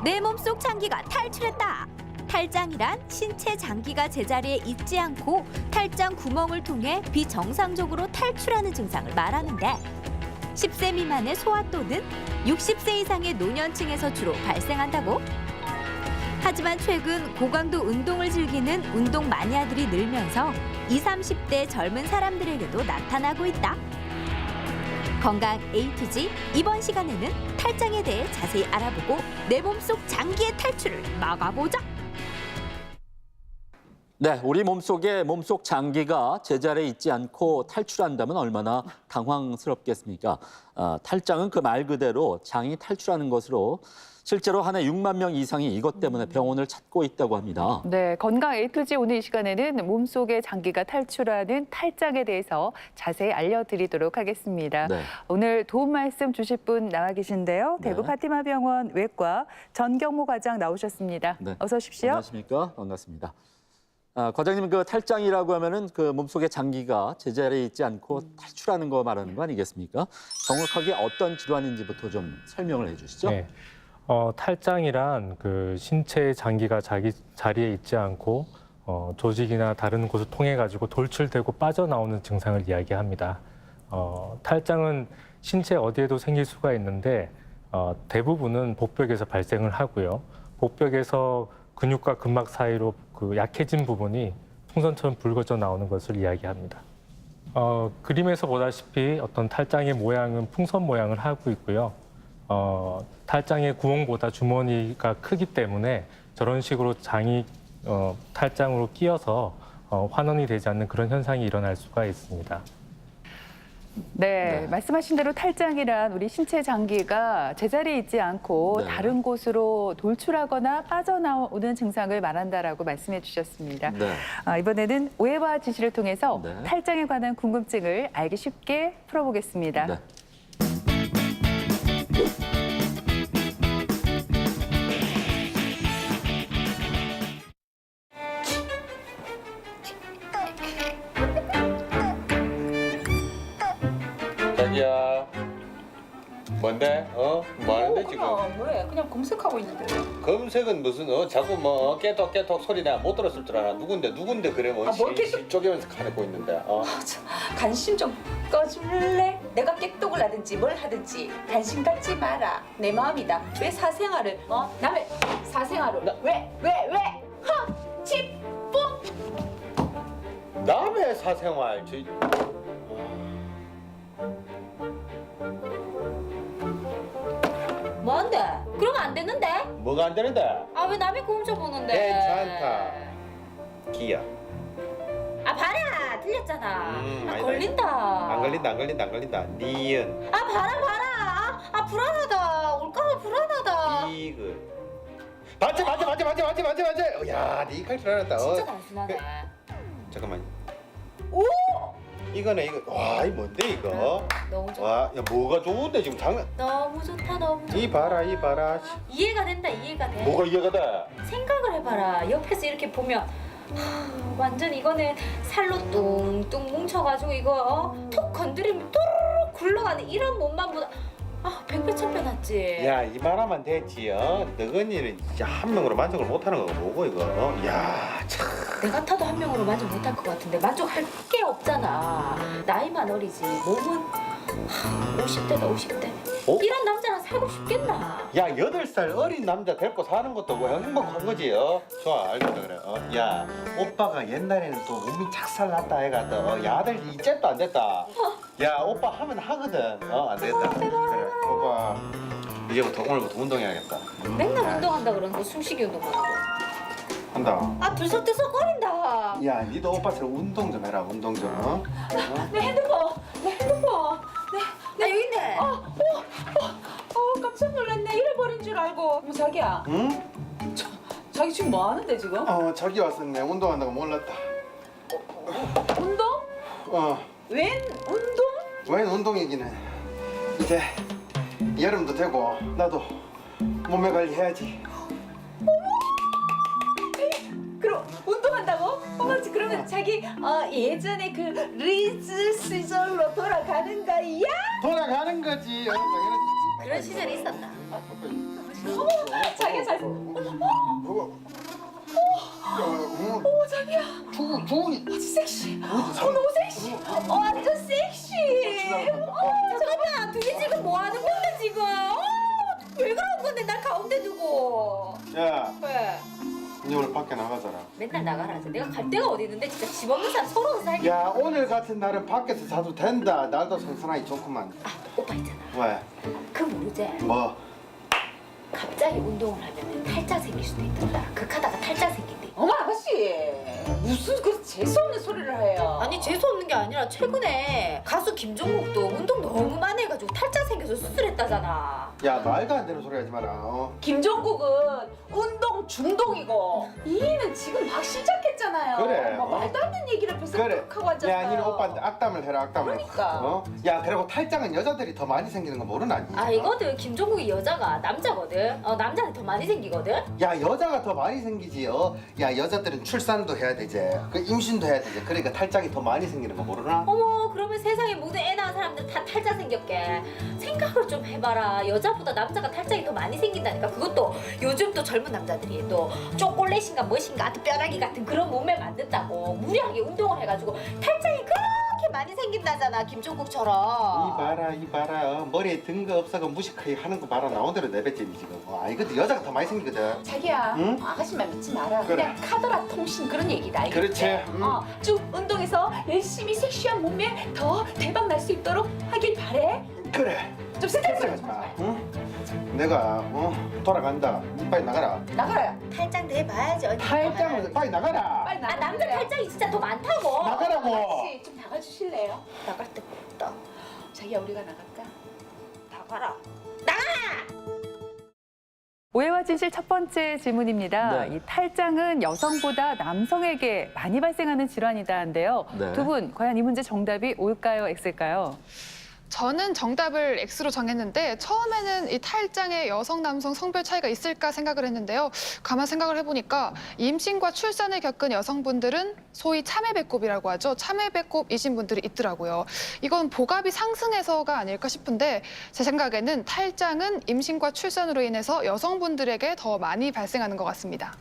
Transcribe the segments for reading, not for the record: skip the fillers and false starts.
내 몸속 장기가 탈출했다. 탈장이란 신체 장기가 제자리에 있지 않고 탈장 구멍을 통해 비정상적으로 탈출하는 증상을 말하는데 10세 미만의 소아 또는 60세 이상의 노년층에서 주로 발생한다고? 하지만 최근 고강도 운동을 즐기는 운동 마니아들이 늘면서 20, 30대 젊은 사람들에게도 나타나고 있다. 건강 A to G 이번 시간에는 탈장에 대해 자세히 알아보고 내 몸속 장기의 탈출을 막아보자. 네, 우리 몸속 장기가 제자리에 있지 않고 탈출한다면 얼마나 당황스럽겠습니까? 탈장은 그 말 그대로 장이 탈출하는 것으로 실제로 한 해 6만 명 이상이 이것 때문에 병원을 찾고 있다고 합니다. 네, 건강 A2G 오늘 이 시간에는 몸속의 장기가 탈출하는 탈장에 대해서 자세히 알려드리도록 하겠습니다. 네. 오늘 도움 말씀 주실 분 나와 계신데요. 대구 네. 파티마병원 외과 전경모 과장 나오셨습니다. 네. 어서 오십시오. 안녕하십니까? 반갑습니다. 과장님, 그 탈장이라고 하면은 그 몸속의 장기가 제자리에 있지 않고 탈출하는 거 말하는 거 아니겠습니까? 정확하게 어떤 질환인지부터 좀 설명을 해주시죠. 네. 탈장이란 그 신체의 장기가 자기 자리에 있지 않고 조직이나 다른 곳을 통해 가지고 돌출되고 빠져나오는 증상을 이야기합니다. 탈장은 신체 어디에도 생길 수가 있는데 대부분은 복벽에서 발생을 하고요. 복벽에서 근육과 근막 사이로 그 약해진 부분이 풍선처럼 붉어져 나오는 것을 이야기합니다. 그림에서 보다시피 어떤 탈장의 모양은 풍선 모양을 하고 있고요. 탈장의 구멍보다 주머니가 크기 때문에 저런 식으로 장이 탈장으로 끼어서 환원이 되지 않는 그런 현상이 일어날 수가 있습니다. 네, 말씀하신 대로 탈장이란 우리 신체 장기가 제자리에 있지 않고 네. 다른 곳으로 돌출하거나 빠져나오는 증상을 말한다라고 말씀해 주셨습니다. 네. 이번에는 오해와 지시를 통해서 네. 탈장에 관한 궁금증을 알기 쉽게 풀어보겠습니다. 네. 자기야, 뭔데? 뭐 하는데 지금? 뭐해? 그냥 검색하고 있는데. 검색은 무슨 자꾸 뭐 깨톡 소리 내가 못 들었을 줄 알아. 누군데 그래 뭐 뭘 깨톡- 실쪽이면서 가리고 있는데. 관심 좀 꺼줄래? 내가 깨똑을 하든지 뭘 하든지 관심 갖지 마라. 내 마음이다. 왜 사생활을 남의 사생활을 왜? 칩 남의 사생활 뭔데? 그러면 안 되는데? 뭐가 안 되는데? 아 왜 남의 거 훔쳐보는데? 괜찮다. 기야. 아 봐라 들렸잖아. 아니다. 걸린다. 안 걸린다. 니은 아 봐라. 아 불안하다. 올까봐 불안하다. 이글. 맞지. 야, 니 칼 줄 알았다. 진짜 단순하네. 잠깐만. 오! 이거네 이거. 와, 이 뭔데 이거? 너무 좋아. 와, 야 뭐가 좋은데 지금 장난? 너무 좋다. 너무 좋다. 이 봐라. 이해가 된다. 이해가 돼. 뭐가 이해가 돼? 생각을 해봐라. 옆에서 이렇게 보면 완전 이거는 살로 뚱뚱 뭉쳐가지고 이거 톡 건드리면 또르르 굴러가는 이런 몸만 보다 100배 1000배 낫지. 야, 이 말하면 되지. 너희는 진짜 한 명으로 만족을 못하는 거가 뭐고 이거? 야, 참. 내 같아도 한 명으로 만족 못할 것 같은데 만족할 게 없잖아. 나이만 어리지 몸은 50대다 50대. 어? 이런 남자랑 살고 싶겠나? 야, 8살 어린 남자 데리고 사는 것도 뭐 행복한 거지. 좋아, 알겠다 그래. 야, 오빠가 옛날에는 또 몸이 착살났다 해가 또 야, 아들 이제도 안 됐다. 야, 오빠 하면 하거든. 안 되겠다. 그래, 오빠 이제부터 오늘부터 운동해야겠다. 맨날 운동한다 그러는데 숨쉬기 운동만 하고. 한다. 들썩들썩거린다. 야, 니도 오빠처럼 운동 좀 해라. 운동 좀. 내 핸드폰. 여기 있네. 깜짝 놀랐네. 잃어버린 줄 알고. 자기야. 응? 자기 지금 뭐 하는데 지금? 자기 왔었네. 운동한다고 몰랐다. 운동? 웬 운동? 웬 운동이기는. 이제 여름도 되고 나도 몸매 관리해야지. 그럼 운동한다고? 그러면 자기 예전에 그 리즈 시절로 돌아가는 거야? 돌아가는 거지. 당연하지. 그런 시절이 있었나? 자기가 잘 오 자기야. 아주 섹시. 너무 섹시. 완전 섹시. 잠깐만, 둘이 지금 뭐 하는 건데 지금? 왜 그런 건데 날 가운데 두고? 야, 왜? 니 오늘 밖에 나가잖아. 맨날 나가라. 내가 갈 데가 어디 있는데 진짜 집 없는 사람 서로 살게. 야, 오늘 같은 날은 밖에서 자도 된다. 날도 선선하기 좋구만. 아, 오빠 있잖아. 왜? 그 모르지? 뭐? 갑자기 운동을 하면 탈장 생길 수도 있단다. 극하다가 탈장 생긴대. 어머 아가씨 무슨 그 재수 없는 소리를 해요. 아니 재수 없는 게 아니라 최근에 가수 김종국도 운동 너무 많이 해가지고 탈장 생겨서 수술했다잖아. 야, 말도 안 되는 소리 하지 마라. 김종국은 운동 중독이고 이는 지금 막 시작했잖아요. 그래, 뭐 어? 말도 안 되는 얘기를 벌써 그래. 하고 앉았어요. 야, 니는 오빠한테 악담을 해라, 악담을. 그러니까. 어? 야, 그리고 탈장은 여자들이 더 많이 생기는 거 모르나? 니? 아이거든. 김종국이 여자가 남자거든. 남자는 더 많이 생기거든. 야, 여자가 더 많이 생기지. 야, 여자들은 출산도 해야 되지. 그 임신도 해야 되지. 그러니까 탈장이 더 많이 생기는 거 모르나? 어머, 그러면 세상에 모든 애 낳은 사람들 다 탈장 생겼게. 생각을 좀 해봐라. 여자보다 남자가 탈장이 더 많이 생긴다니까. 그것도 요즘 또 젊은 남자들이 또 초콜릿인가 무엇인가 하여튼 뼈다귀 같은 그런 몸매 만든다고 무리하게 운동을 해가지고 탈장이 그렇게 많이 생긴다잖아. 김종국처럼. 이 봐라. 머리에 든 거 없어가 무식하게 하는 거 봐라. 나온 대로 내뱉지 지금. 이것도 여자가 더 많이 생기거든. 자기야, 응? 아가씨만 믿지 마라. 그래. 그냥 카더라 통신 그런 얘기다. 알겠지? 그렇지. 응. 쭉 운동해서 열심히 섹시한 몸매 더 대박 날 수 있도록 하길 바래. 그래. 좀 스트레스 걱정하지 마. 응? 내가 돌아간다. 빨리 나가라. 나가라. 탈장 내봐야지. 언니. 탈장을 빨리 나가라. 빨리 나가. 남자 탈장이 진짜 더 많다고. 나가라고. 아가씨 좀 나가주실래요? 나갈 데가 없다. 자기야 우리가 나갈까? 나가라. 오해와 진실 첫 번째 질문입니다. 네. 이 탈장은 여성보다 남성에게 많이 발생하는 질환이다인데요. 네. 두 분 과연 이 문제 정답이 올까요, X일까요? 저는 정답을 X로 정했는데 처음에는 이 탈장에 여성, 남성 성별 차이가 있을까 생각을 했는데요. 가만 생각을 해보니까 임신과 출산을 겪은 여성분들은 소위 참외배꼽이라고 하죠. 참외배꼽이신 분들이 있더라고요. 이건 복압이 상승해서가 아닐까 싶은데 제 생각에는 탈장은 임신과 출산으로 인해서 여성분들에게 더 많이 발생하는 것 같습니다.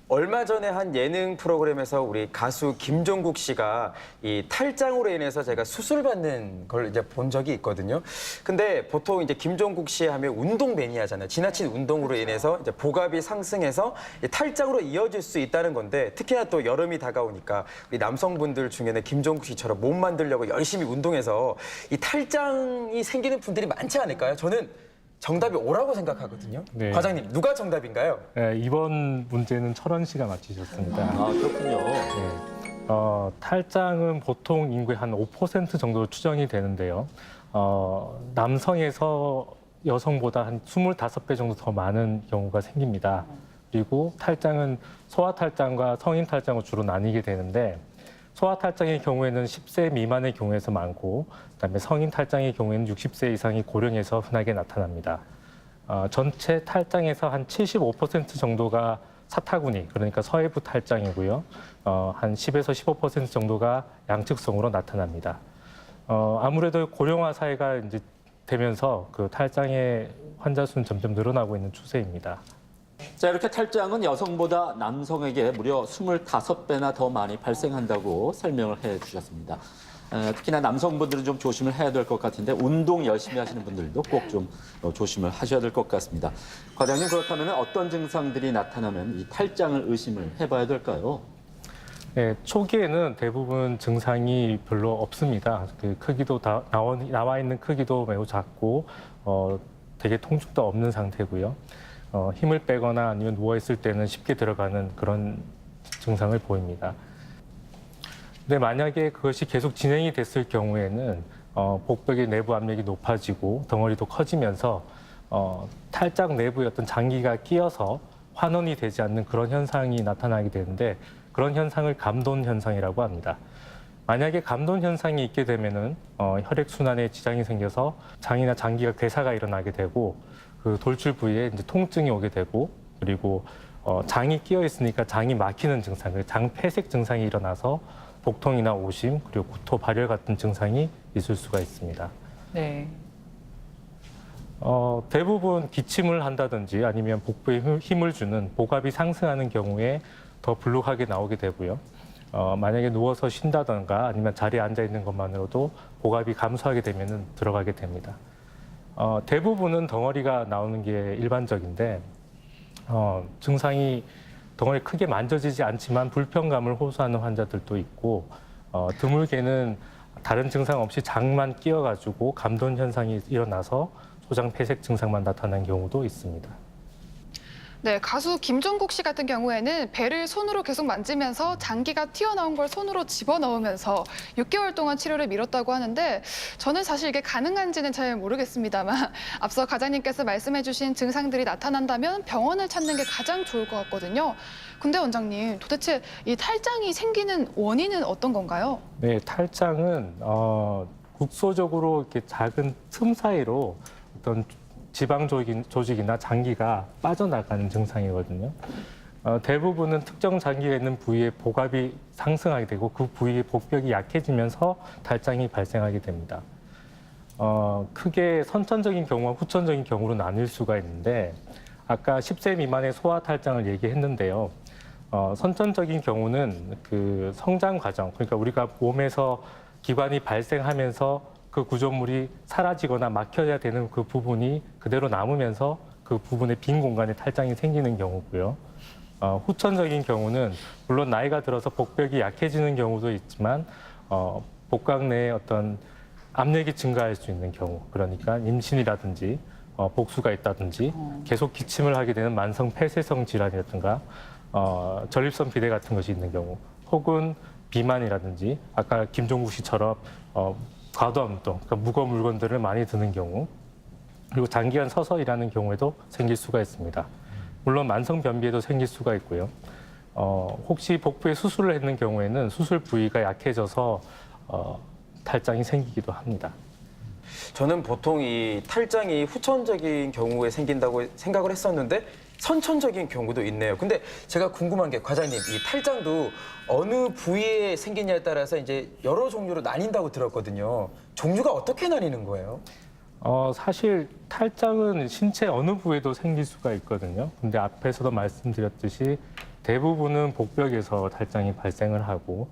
얼마 전에 한 예능 프로그램에서 우리 가수 김종국 씨가 이 탈장으로 인해서 제가 수술받는 걸 이제 본 적이 있거든요. 근데 보통 이제 김종국 씨 하면 운동 매니아잖아요. 지나친 운동으로 인해서 이제 복압이 상승해서 이 탈장으로 이어질 수 있다는 건데 특히나 또 여름이 다가오니까 우리 남성분들 중에는 김종국 씨처럼 몸 만들려고 열심히 운동해서 이 탈장이 생기는 분들이 많지 않을까요? 저는 정답이 오라고 생각하거든요. 네. 과장님, 누가 정답인가요? 네, 이번 문제는 철원 씨가 맞히셨습니다. 그렇군요. 네. 탈장은 보통 인구의 한 5% 정도 추정이 되는데요. 남성에서 여성보다 한 25배 정도 더 많은 경우가 생깁니다. 그리고 탈장은 소아 탈장과 성인 탈장으로 주로 나뉘게 되는데 소아 탈장의 경우에는 10세 미만의 경우에서 많고 그다음에 성인 탈장의 경우에는 60세 이상의 고령에서 흔하게 나타납니다. 전체 탈장에서 한 75% 정도가 사타구니, 그러니까 서해부 탈장이고요. 한 10에서 15% 정도가 양측성으로 나타납니다. 아무래도 고령화 사회가 이제 되면서 그 탈장의 환자 수는 점점 늘어나고 있는 추세입니다. 자, 이렇게 탈장은 여성보다 남성에게 무려 25배나 더 많이 발생한다고 설명을 해 주셨습니다. 특히나 남성분들은 좀 조심을 해야 될 것 같은데 운동 열심히 하시는 분들도 꼭 좀 조심을 하셔야 될 것 같습니다. 과장님, 그렇다면 어떤 증상들이 나타나면 이 탈장을 의심을 해봐야 될까요? 네, 초기에는 대부분 증상이 별로 없습니다. 그 크기도 나와 있는 크기도 매우 작고 되게 통증도 없는 상태고요. 힘을 빼거나 아니면 누워있을 때는 쉽게 들어가는 그런 증상을 보입니다. 근데 만약에 그것이 계속 진행이 됐을 경우에는 복벽의 내부 압력이 높아지고 덩어리도 커지면서 탈장 내부에 어떤 장기가 끼어서 환원이 되지 않는 그런 현상이 나타나게 되는데 그런 현상을 감돈 현상이라고 합니다. 만약에 감돈 현상이 있게 되면은 혈액순환에 지장이 생겨서 장이나 장기가 괴사가 일어나게 되고 그 돌출 부위에 이제 통증이 오게 되고 그리고 장이 끼어 있으니까 장이 막히는 증상, 장 폐색 증상이 일어나서 복통이나 오심 그리고 구토, 발열 같은 증상이 있을 수가 있습니다. 네. 대부분 기침을 한다든지 아니면 복부에 힘을 주는 복압이 상승하는 경우에 더 불룩하게 나오게 되고요. 만약에 누워서 쉰다던가 아니면 자리에 앉아 있는 것만으로도 복압이 감소하게 되면 들어가게 됩니다. 대부분은 덩어리가 나오는 게 일반적인데 증상이 덩어리 크게 만져지지 않지만 불편감을 호소하는 환자들도 있고 드물게는 다른 증상 없이 장만 끼어가지고 감돈 현상이 일어나서 소장 폐색 증상만 나타난 경우도 있습니다. 네, 가수 김종국 씨 같은 경우에는 배를 손으로 계속 만지면서 장기가 튀어나온 걸 손으로 집어넣으면서 6개월 동안 치료를 미뤘다고 하는데 저는 사실 이게 가능한지는 잘 모르겠습니다만 앞서 과장님께서 말씀해주신 증상들이 나타난다면 병원을 찾는 게 가장 좋을 것 같거든요. 근데 원장님, 도대체 이 탈장이 생기는 원인은 어떤 건가요? 네, 탈장은 국소적으로 이렇게 작은 틈 사이로 어떤 지방 조직이나 장기가 빠져나가는 증상이거든요. 대부분은 특정 장기가 있는 부위에 복압이 상승하게 되고 그 부위의 복벽이 약해지면서 탈장이 발생하게 됩니다. 크게 선천적인 경우와 후천적인 경우로 나뉠 수가 있는데 아까 10세 미만의 소아 탈장을 얘기했는데요. 선천적인 경우는 그 성장 과정, 그러니까 우리가 몸에서 기관이 발생하면서 그 구조물이 사라지거나 막혀야 되는 그 부분이 그대로 남으면서 그 부분의 빈 공간에 탈장이 생기는 경우고요. 후천적인 경우는 물론 나이가 들어서 복벽이 약해지는 경우도 있지만 복각 내에 어떤 압력이 증가할 수 있는 경우, 그러니까 임신이라든지 복수가 있다든지 계속 기침을 하게 되는 만성 폐쇄성 질환이라든가 전립선 비대 같은 것이 있는 경우, 혹은 비만이라든지 아까 김종국 씨처럼 과도 운동, 그러니까 무거운 물건들을 많이 드는 경우, 그리고 장기간 서서 일하는 경우에도 생길 수가 있습니다. 물론 만성 변비에도 생길 수가 있고요. 혹시 복부에 수술을 했는 경우에는 수술 부위가 약해져서 탈장이 생기기도 합니다. 저는 보통 이 탈장이 후천적인 경우에 생긴다고 생각을 했었는데 선천적인 경우도 있네요. 근데 제가 궁금한 게 과장님, 이 탈장도 어느 부위에 생기냐에 따라서 이제 여러 종류로 나뉜다고 들었거든요. 종류가 어떻게 나뉘는 거예요? 사실 탈장은 신체 어느 부위에도 생길 수가 있거든요. 근데 앞에서도 말씀드렸듯이 대부분은 복벽에서 탈장이 발생을 하고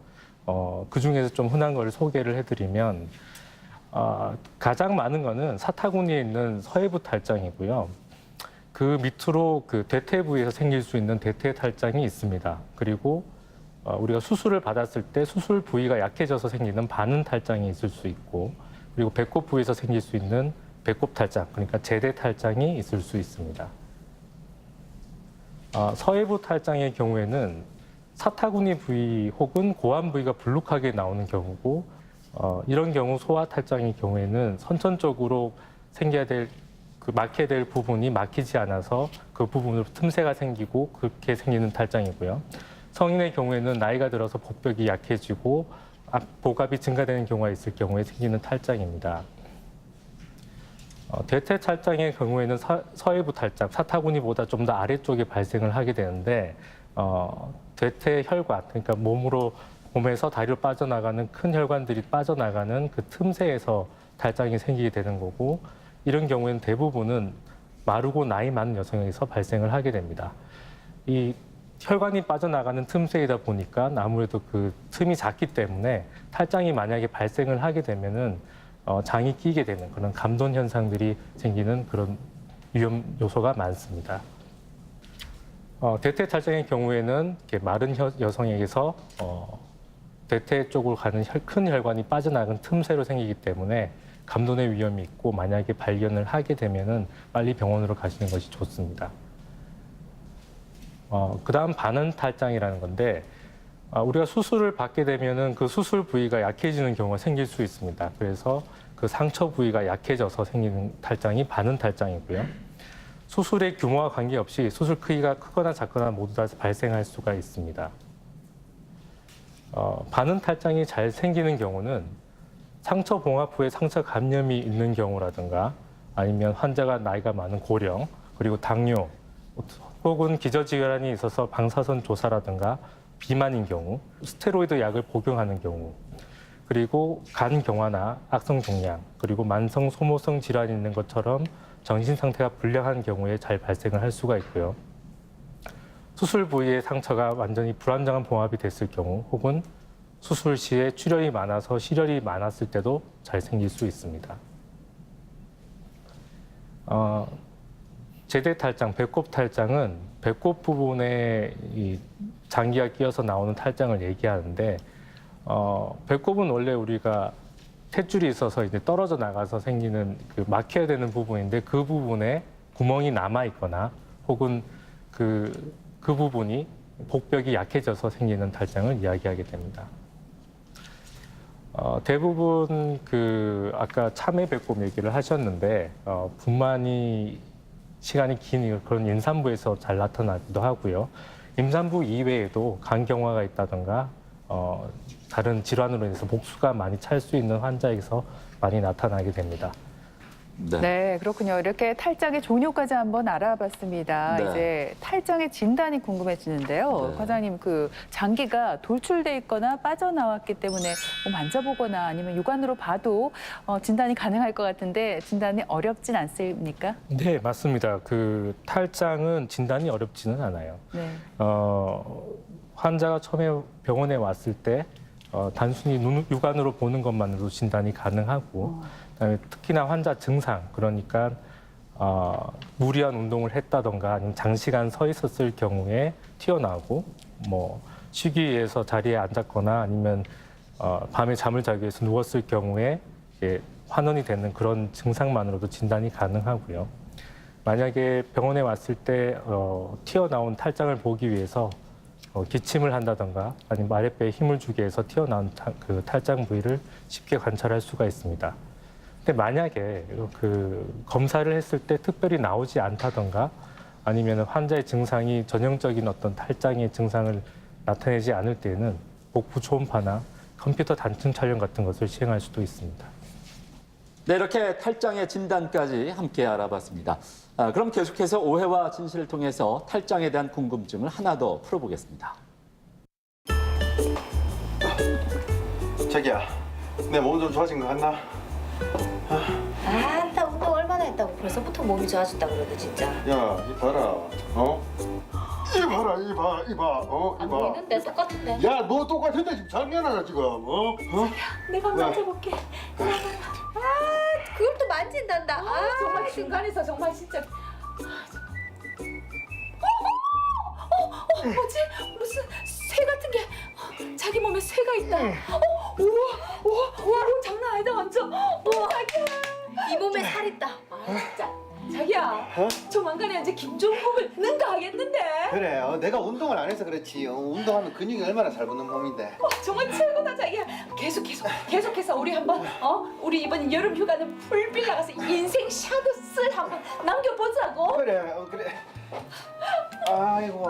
그 중에서 좀 흔한 걸 소개를 해드리면 가장 많은 거는 사타구니에 있는 서해부 탈장이고요. 그 밑으로 그 대퇴 부위에서 생길 수 있는 대퇴 탈장이 있습니다. 그리고 우리가 수술을 받았을 때 수술 부위가 약해져서 생기는 반은 탈장이 있을 수 있고, 그리고 배꼽 부위에서 생길 수 있는 배꼽 탈장, 그러니까 제대 탈장이 있을 수 있습니다. 서해부 탈장의 경우에는 사타구니 부위 혹은 고환 부위가 불룩하게 나오는 경우고, 이런 경우 소아 탈장의 경우에는 선천적으로 생겨야 될 막혀야 될 부분이 막히지 않아서 그 부분으로 틈새가 생기고 그렇게 생기는 탈장이고요. 성인의 경우에는 나이가 들어서 복벽이 약해지고 복압이 증가되는 경우가 있을 경우에 생기는 탈장입니다. 대퇴 탈장의 경우에는 서해부 탈장, 사타구니보다 좀 더 아래쪽에 발생을 하게 되는데 대퇴 혈관, 그러니까 몸에서 다리로 빠져나가는 큰 혈관들이 빠져나가는 그 틈새에서 탈장이 생기게 되는 거고, 이런 경우에는 대부분은 마르고 나이 많은 여성에서 발생을 하게 됩니다. 이 혈관이 빠져나가는 틈새이다 보니까 아무래도 그 틈이 작기 때문에 탈장이 만약에 발생을 하게 되면은 장이 끼게 되는 그런 감돈 현상들이 생기는 그런 위험 요소가 많습니다. 대퇴 탈장의 경우에는 이렇게 마른 여성에게서 대퇴 쪽으로 가는 큰 혈관이 빠져나간 틈새로 생기기 때문에 감돈의 위험이 있고, 만약에 발견을 하게 되면은 빨리 병원으로 가시는 것이 좋습니다. 그다음 반은 탈장이라는 건데, 우리가 수술을 받게 되면은 그 수술 부위가 약해지는 경우가 생길 수 있습니다. 그래서 그 상처 부위가 약해져서 생기는 탈장이 반은 탈장이고요. 수술의 규모와 관계없이 수술 크기가 크거나 작거나 모두 다 발생할 수가 있습니다. 반은 탈장이 잘 생기는 경우는 상처 봉합 후에 상처 감염이 있는 경우라든가, 아니면 환자가 나이가 많은 고령, 그리고 당뇨, 혹은 기저질환이 있어서 방사선 조사라든가 비만인 경우, 스테로이드 약을 복용하는 경우, 그리고 간 경화나 악성 종양, 그리고 만성 소모성 질환이 있는 것처럼 정신 상태가 불량한 경우에 잘 발생을 할 수가 있고요. 수술 부위의 상처가 완전히 불안정한 봉합이 됐을 경우 혹은 수술 시에 출혈이 많아서 실혈이 많았을 때도 잘 생길 수 있습니다. 제대 탈장, 배꼽 탈장은 배꼽 부분에 이 장기가 끼어서 나오는 탈장을 얘기하는데 배꼽은 원래 우리가 탯줄이 있어서 이제 떨어져 나가서 생기는 그 막혀야 되는 부분인데 그 부분에 구멍이 남아 있거나 혹은 그 부분이 복벽이 약해져서 생기는 탈장을 이야기하게 됩니다. 대부분 그 아까 참외 배꼽 얘기를 하셨는데 분만이 시간이 긴 그런 임산부에서 잘 나타나기도 하고요. 임산부 이외에도 간경화가 있다던가 다른 질환으로 인해서 목수가 많이 찰 수 있는 환자에서 많이 나타나게 됩니다. 네. 네, 그렇군요. 이렇게 탈장의 종류까지 한번 알아봤습니다. 네. 이제 탈장의 진단이 궁금해지는데요. 네. 과장님, 그 장기가 돌출돼 있거나 빠져나왔기 때문에 뭐 만져보거나 아니면 육안으로 봐도 진단이 가능할 것 같은데 진단이 어렵진 않습니까? 네, 맞습니다. 그 탈장은 진단이 어렵지는 않아요. 네. 환자가 처음에 병원에 왔을 때 단순히 육안으로 보는 것만으로도 진단이 가능하고 그다음에 특히나 환자 증상 그러니까 무리한 운동을 했다던가 아니면 장시간 서 있었을 경우에 튀어나오고 뭐 쉬기 위해서 자리에 앉았거나 아니면 밤에 잠을 자기 위해서 누웠을 경우에 환원이 되는 그런 증상만으로도 진단이 가능하고요. 만약에 병원에 왔을 때 튀어나온 탈장을 보기 위해서 기침을 한다던가 아니면 아랫배에 힘을 주기 위해서 튀어나온 그 탈장 부위를 쉽게 관찰할 수가 있습니다. 근데 만약에 그 검사를 했을 때 특별히 나오지 않다던가 아니면 환자의 증상이 전형적인 어떤 탈장의 증상을 나타내지 않을 때에는 복부 초음파나 컴퓨터 단층 촬영 같은 것을 시행할 수도 있습니다. 네, 이렇게 탈장의 진단까지 함께 알아봤습니다. 그럼 계속해서 오해와 진실을 통해서 탈장에 대한 궁금증을 하나 더 풀어보겠습니다. 자기야, 내 몸 좀 좋아진 거 같나? 아따 운동 얼마나 했다고 벌써부터 몸이 좋아졌다 그러도 진짜. 야, 이 봐라, 이 봐라, 이 봐, 이 봐. 보이는데 똑같은데. 야, 너 똑같은데 지금 장난하나 지금, 내가 왜? 만져볼게. 아, 그걸 또 만진단다. 정말 중간에서 정말 진짜 뭐지? 무슨 새 같은 게 자기 몸에 새가 있다. 우와, 장난 아니다 완전. 자기야, 이 몸에 살 있다. 진짜. 자기야, 조만간에 이제 김종국을 능가하겠는데. 그래, 내가 운동을 안 해서 그렇지. 운동하면 근육이 얼마나 잘 붙는 몸인데. 정말 최고다 자기야. 계속해서 우리 한번 우리 이번 여름 휴가는 풀빌 나가서 인생 샤도스 한번 남겨보자고. 그래, 그래. 아이고.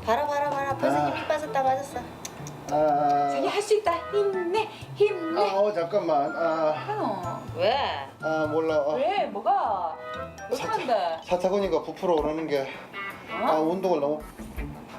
봐라. 벌써 힘이 빠졌다 맞았어. 자기 할 수 있다. 힘내. 잠깐만. 왜? 몰라. 왜? 뭐가? 왜 그런데? 사타구니가 부풀어 오르는 게 운동을 너무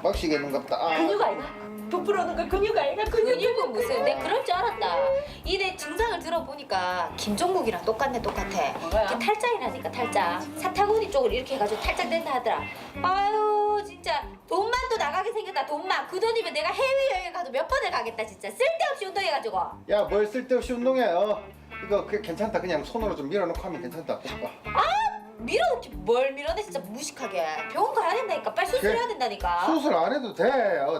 막 시겠는갑다. 근육 아이가? 부풀어오는 거 근육 아이가? 근육은 무슨? 내가 그럴 줄 알았다. 이 내 증상을 들어보니까 김종국이랑 똑같아. 뭐야? 이게 탈장이라니까 탈장. 사타구니 쪽을 이렇게 해가지고 탈장된다 하더라. 아유 진짜 돈만도 나가게 생겼다 돈만. 그 돈이면 내가 해외여행 가도 몇 번을 가겠다 진짜. 쓸데없이 운동해가지고. 야, 뭘 쓸데없이 운동해. 이거 괜찮다. 그냥 손으로 좀 밀어놓고 하면 괜찮다. 밀어놓기 뭘 밀어내 진짜 무식하게. 병원 가야 된다니까. 빨리 수술해야 된다니까. 수술 안 해도 돼.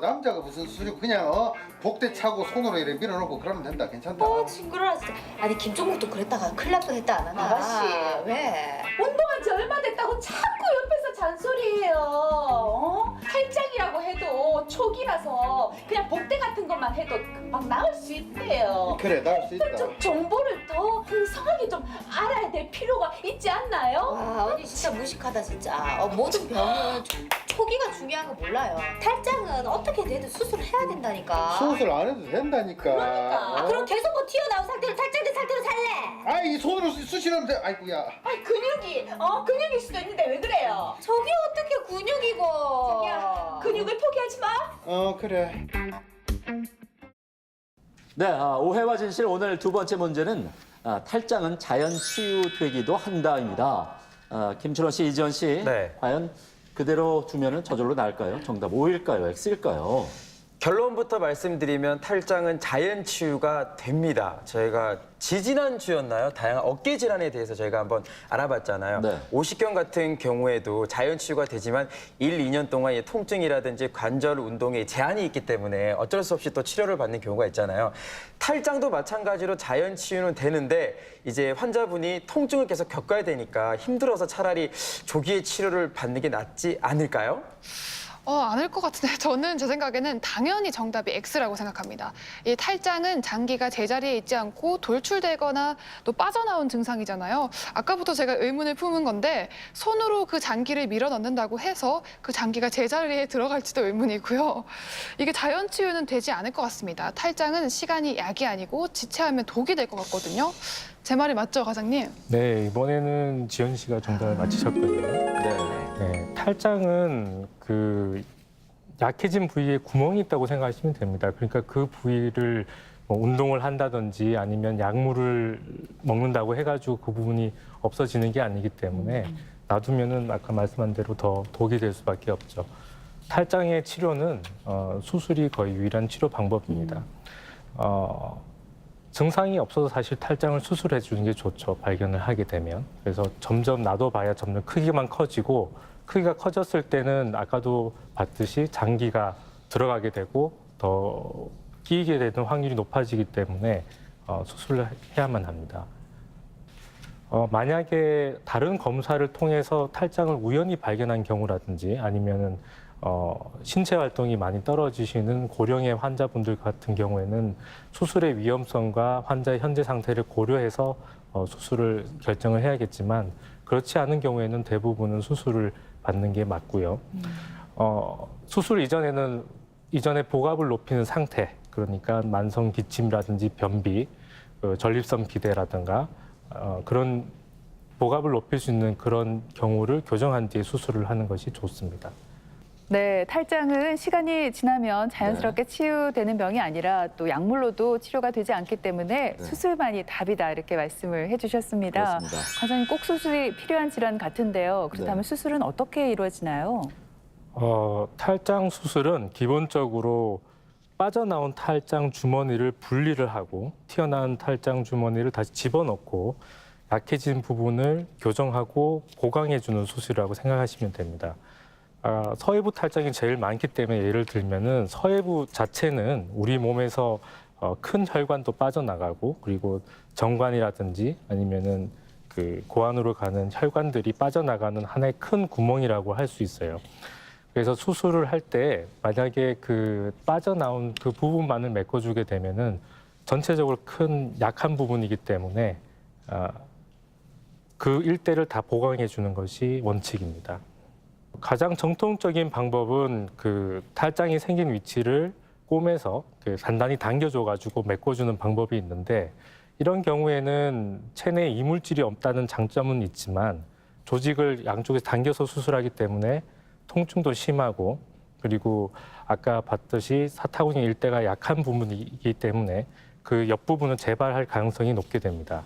남자가 무슨 수술이고 그냥 복대 차고 손으로 이렇게 밀어놓고 그러면 된다. 괜찮다. 징그러워 진짜. 아니 김종국도 그랬다가 큰일 날 뻔했다 안 하나. 아가씨. 왜? 운동한 지 얼마 됐다고 자꾸 옆에서 잔소리해요. 탈장이라고 해도 초기라서 그냥 복대 같은 것만 해도 금방 나을 수 있대요. 그래, 나을 수 있다. 좀 정보를 더 풍성하게 좀 알아야 될 필요가 있지 않나요? 와 언니 진짜 무식하다 진짜. 모든 병은 초기가 중요한 거 몰라요. 탈장은 어떻게 되든 수술해야 된다니까. 수술 안 해도 된다니까. 그러니까. 그럼 계속 뭐 튀어나온 상태로 탈장된 상태로 살래? 이 손으로 수술하면 돼. 아이고야. 아니 근육일 수도 있는데 왜 그래요? 저게 어떻게 근육이고. 자기야 근육을 포기하지 마. 그래. 네, 오해와 진실 오늘 두 번째 문제는 탈장은 자연 치유되기도 한다입니다. 김춘원 씨, 이지연 씨, 네. 과연 그대로 두면은 저절로 나을까요? 정답 O일까요? X일까요? 결론부터 말씀드리면 탈장은 자연 치유가 됩니다. 저희가 지지난주였나요? 다양한 어깨 질환에 대해서 저희가 한번 알아봤잖아요. 네. 오십견 같은 경우에도 자연 치유가 되지만 1, 2년 동안 이 통증이라든지 관절 운동에 제한이 있기 때문에 어쩔 수 없이 또 치료를 받는 경우가 있잖아요. 탈장도 마찬가지로 자연 치유는 되는데 이제 환자분이 통증을 계속 겪어야 되니까 힘들어서 차라리 조기에 치료를 받는 게 낫지 않을까요? 아닐 것 같은데 저는 제 생각에는 당연히 정답이 X라고 생각합니다. 이 탈장은 장기가 제자리에 있지 않고 돌출되거나 또 빠져나온 증상이잖아요. 아까부터 제가 의문을 품은 건데 손으로 그 장기를 밀어 넣는다고 해서 그 장기가 제자리에 들어갈지도 의문이고요. 이게 자연 치유는 되지 않을 것 같습니다. 탈장은 시간이 약이 아니고 지체하면 독이 될 것 같거든요. 제 말이 맞죠, 과장님? 네, 이번에는 지연 씨가 정답을 맞히셨거든요. 네. 네, 탈장은 그 약해진 부위에 구멍이 있다고 생각하시면 됩니다. 그러니까 그 부위를 뭐 운동을 한다든지 아니면 약물을 먹는다고 해가지고 그 부분이 없어지는 게 아니기 때문에 놔두면은 아까 말씀한 대로 더 독이 될 수밖에 없죠. 탈장의 치료는 수술이 거의 유일한 치료 방법입니다. 증상이 없어서 사실 탈장을 수술해 주는 게 좋죠. 발견을 하게 되면. 그래서 점점 놔둬봐야 점점 크기만 커지고 크기가 커졌을 때는 아까도 봤듯이 장기가 들어가게 되고 더 끼이게 되는 확률이 높아지기 때문에 수술을 해야만 합니다. 만약에 다른 검사를 통해서 탈장을 우연히 발견한 경우라든지 아니면은 신체 활동이 많이 떨어지시는 고령의 환자분들 같은 경우에는 수술의 위험성과 환자의 현재 상태를 고려해서 수술을 결정을 해야겠지만 그렇지 않은 경우에는 대부분은 수술을 받는 게 맞고요. 수술 이전에 복압을 높이는 상태, 그러니까 만성 기침이라든지 변비, 전립선 비대라든가 그런 복압을 높일 수 있는 그런 경우를 교정한 뒤에 수술을 하는 것이 좋습니다. 네, 탈장은 시간이 지나면 자연스럽게 치유되는 병이 아니라 또 약물로도 치료가 되지 않기 때문에 수술만이 답이다 이렇게 말씀을 해주셨습니다. 그렇습니다. 과장님 꼭 수술이 필요한 질환 같은데요. 그렇다면 수술은 어떻게 이루어지나요? 탈장 수술은 기본적으로 빠져나온 탈장 주머니를 분리를 하고 튀어나온 탈장 주머니를 다시 집어넣고 약해진 부분을 교정하고 보강해주는 수술이라고 생각하시면 됩니다. 서해부 탈장이 제일 많기 때문에 예를 들면은 서해부 자체는 우리 몸에서 큰 혈관도 빠져나가고 그리고 정관이라든지 아니면은 그 고안으로 가는 혈관들이 빠져나가는 하나의 큰 구멍이라고 할 수 있어요. 그래서 수술을 할 때 만약에 그 빠져나온 그 부분만을 메꿔주게 되면은 전체적으로 큰 약한 부분이기 때문에 그 일대를 다 보강해 주는 것이 원칙입니다. 가장 정통적인 방법은 그 탈장이 생긴 위치를 꼬매서 단단히 당겨줘가지고 메꿔주는 방법이 있는데 이런 경우에는 체내에 이물질이 없다는 장점은 있지만 조직을 양쪽에서 당겨서 수술하기 때문에 통증도 심하고 그리고 아까 봤듯이 사타구니 일대가 약한 부분이기 때문에 그 옆부분은 재발할 가능성이 높게 됩니다.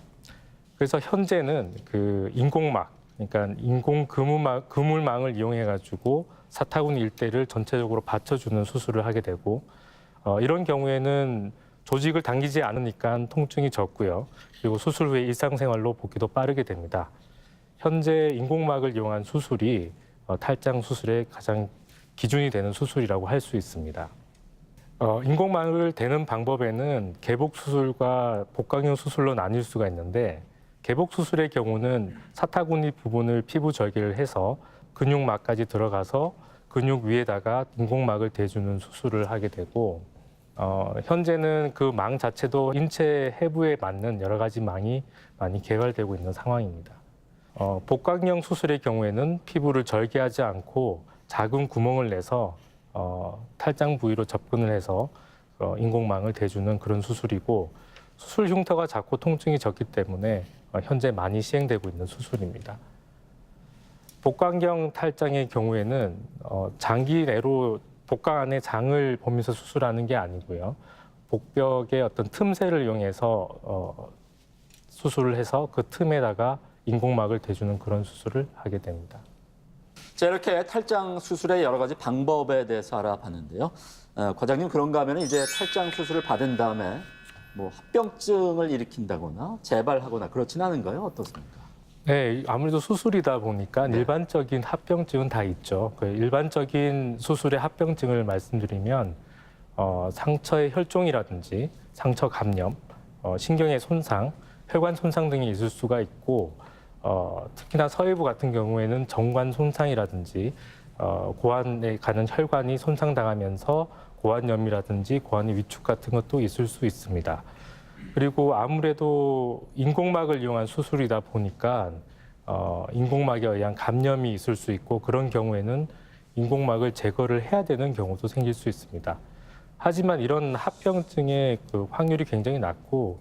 그래서 현재는 그 인공막 그러니까 인공 그물망을 이용해 가지고 사타구니 일대를 전체적으로 받쳐주는 수술을 하게 되고 이런 경우에는 조직을 당기지 않으니까 통증이 적고요. 그리고 수술 후에 일상생활로 복귀도 빠르게 됩니다. 현재 인공막을 이용한 수술이 탈장 수술의 가장 기준이 되는 수술이라고 할 수 있습니다. 인공막을 대는 방법에는 개복 수술과 복강형 수술로 나뉠 수가 있는데 개복 수술의 경우는 사타구니 부분을 피부 절개를 해서 근육막까지 들어가서 근육 위에다가 인공막을 대주는 수술을 하게 되고 현재는 그 망 자체도 인체 해부에 맞는 여러 가지 망이 많이 개발되고 있는 상황입니다. 복강형 수술의 경우에는 피부를 절개하지 않고 작은 구멍을 내서 탈장 부위로 접근을 해서 인공망을 대주는 그런 수술이고 수술 흉터가 작고 통증이 적기 때문에 현재 많이 시행되고 있는 수술입니다. 복강경 탈장의 경우에는 장기 내로 복강 안에 장을 보면서 수술하는 게 아니고요. 복벽의 어떤 틈새를 이용해서 수술을 해서 그 틈에다가 인공막을 대주는 그런 수술을 하게 됩니다. 자, 이렇게 탈장 수술의 여러 가지 방법에 대해서 알아봤는데요. 과장님, 그런가 하면 이제 탈장 수술을 받은 다음에 뭐 합병증을 일으킨다거나 재발하거나 그렇진 않은가요? 어떻습니까? 네, 아무래도 수술이다 보니까 네. 일반적인 합병증은 다 있죠. 그 일반적인 수술의 합병증을 말씀드리면 상처의 혈종이라든지 상처 감염, 신경의 손상, 혈관 손상 등이 있을 수가 있고 특히나 서해부 같은 경우에는 정관 손상이라든지 고환에 가는 혈관이 손상당하면서 고환염이라든지 고환의 위축 같은 것도 있을 수 있습니다. 그리고 아무래도 인공막을 이용한 수술이다 보니까 인공막에 의한 감염이 있을 수 있고 그런 경우에는 인공막을 제거를 해야 되는 경우도 생길 수 있습니다. 하지만 이런 합병증의 그 확률이 굉장히 낮고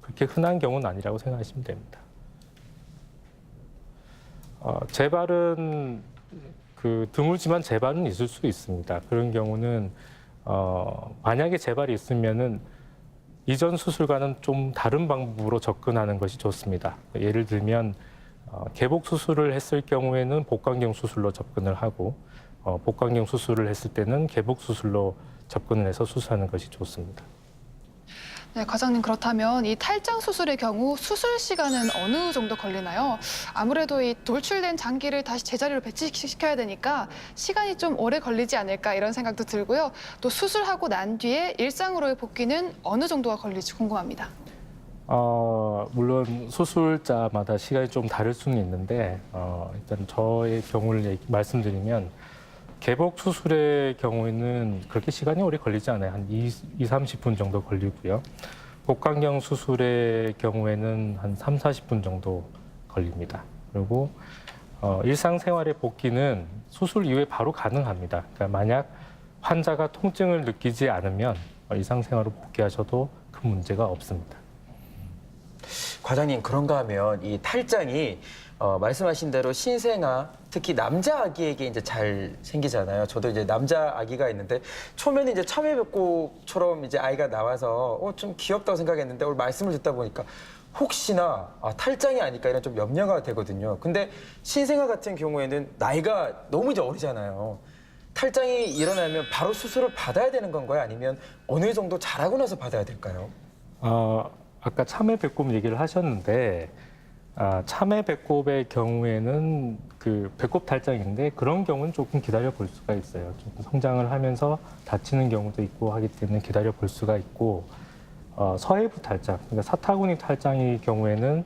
그렇게 흔한 경우는 아니라고 생각하시면 됩니다. 재발은 드물지만 재발은 있을 수 있습니다. 그런 경우는 만약에 재발이 있으면은 이전 수술과는 좀 다른 방법으로 접근하는 것이 좋습니다. 예를 들면 개복 수술을 했을 경우에는 복강경 수술로 접근을 하고 복강경 수술을 했을 때는 개복 수술로 접근을 해서 수술하는 것이 좋습니다. 네, 과장님, 그렇다면 이 탈장 수술의 경우 수술 시간은 어느 정도 걸리나요? 아무래도 이 돌출된 장기를 다시 제자리로 배치시켜야 되니까 시간이 좀 오래 걸리지 않을까 이런 생각도 들고요. 또 수술하고 난 뒤에 일상으로의 복귀는 어느 정도가 걸릴지 궁금합니다. 물론 수술자마다 시간이 좀 다를 수는 있는데 일단 저의 경우를 말씀드리면 개복 수술의 경우에는 그렇게 시간이 오래 걸리지 않아요. 한 30분 정도 걸리고요. 복강경 수술의 경우에는 한 40분 정도 걸립니다. 그리고 일상생활의 복귀는 수술 이후에 바로 가능합니다. 그러니까 만약 환자가 통증을 느끼지 않으면 일상생활로 복귀하셔도 큰 문제가 없습니다. 과장님, 그런가 하면 이 탈장이 말씀하신 대로 신생아, 특히 남자 아기에게 이제 잘 생기잖아요. 저도 이제 남자 아기가 있는데 처음에는 이제 참외배꼽처럼 이제 아이가 나와서 좀 귀엽다고 생각했는데 오늘 말씀을 듣다 보니까 혹시나 탈장이 아닐까 이런 좀 염려가 되거든요. 근데 신생아 같은 경우에는 나이가 너무 이제 어리잖아요. 탈장이 일어나면 바로 수술을 받아야 되는 건가요? 아니면 어느 정도 자라고 나서 받아야 될까요? 아까 참외배꼽 얘기를 하셨는데 참외배꼽의 경우에는 그 배꼽 탈장인데 그런 경우는 조금 기다려 볼 수가 있어요. 조금 성장을 하면서 다치는 경우도 있고 하기 때문에 기다려 볼 수가 있고 서해부 탈장, 그러니까 사타구니 탈장의 경우에는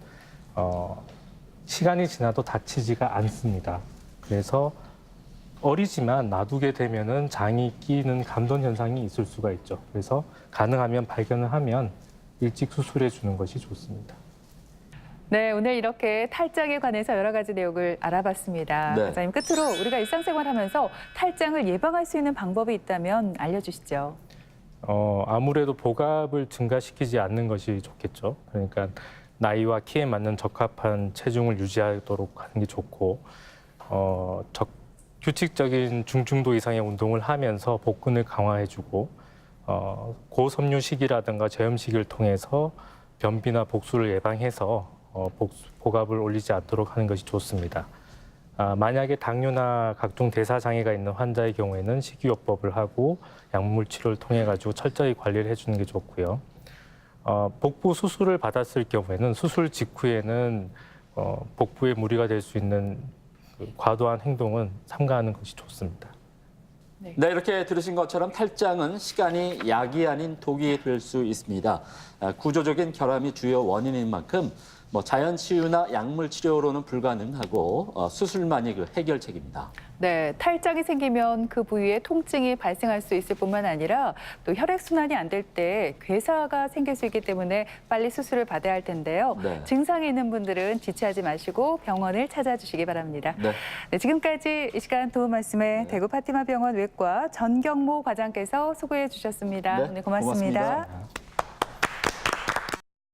시간이 지나도 다치지가 않습니다. 그래서 어리지만 놔두게 되면은 장이 끼는 감돈 현상이 있을 수가 있죠. 그래서 가능하면 발견을 하면 일찍 수술해 주는 것이 좋습니다. 네, 오늘 이렇게 탈장에 관해서 여러 가지 내용을 알아봤습니다. 네. 과장님, 끝으로 우리가 일상생활하면서 탈장을 예방할 수 있는 방법이 있다면 알려주시죠. 아무래도 복압을 증가시키지 않는 것이 좋겠죠. 그러니까 나이와 키에 맞는 적합한 체중을 유지하도록 하는 게 좋고 규칙적인 중증도 이상의 운동을 하면서 복근을 강화해주고 고섬유식이라든가 저염식을 통해서 변비나 복수를 예방해서 복압을 올리지 않도록 하는 것이 좋습니다. 만약에 당뇨나 각종 대사 장애가 있는 환자의 경우에는 식이요법을 하고 약물 치료를 통해 가지고 철저히 관리를 해주는 게 좋고요. 복부 수술을 받았을 경우에는 수술 직후에는 복부에 무리가 될 수 있는 그 과도한 행동은 삼가하는 것이 좋습니다. 네, 이렇게 들으신 것처럼 탈장은 시간이 약이 아닌 독이 될 수 있습니다. 구조적인 결함이 주요 원인인 만큼 자연 치유나 약물 치료로는 불가능하고 수술만이 그 해결책입니다. 네, 탈장이 생기면 그 부위에 통증이 발생할 수 있을 뿐만 아니라 또 혈액순환이 안 될 때 괴사가 생길 수 있기 때문에 빨리 수술을 받아야 할 텐데요. 네. 증상이 있는 분들은 지체하지 마시고 병원을 찾아주시기 바랍니다. 네. 네, 지금까지 이 시간 도움 말씀에 대구 파티마 병원 외과 전경모 과장께서 수고해 주셨습니다. 네, 오늘 고맙습니다. 고맙습니다.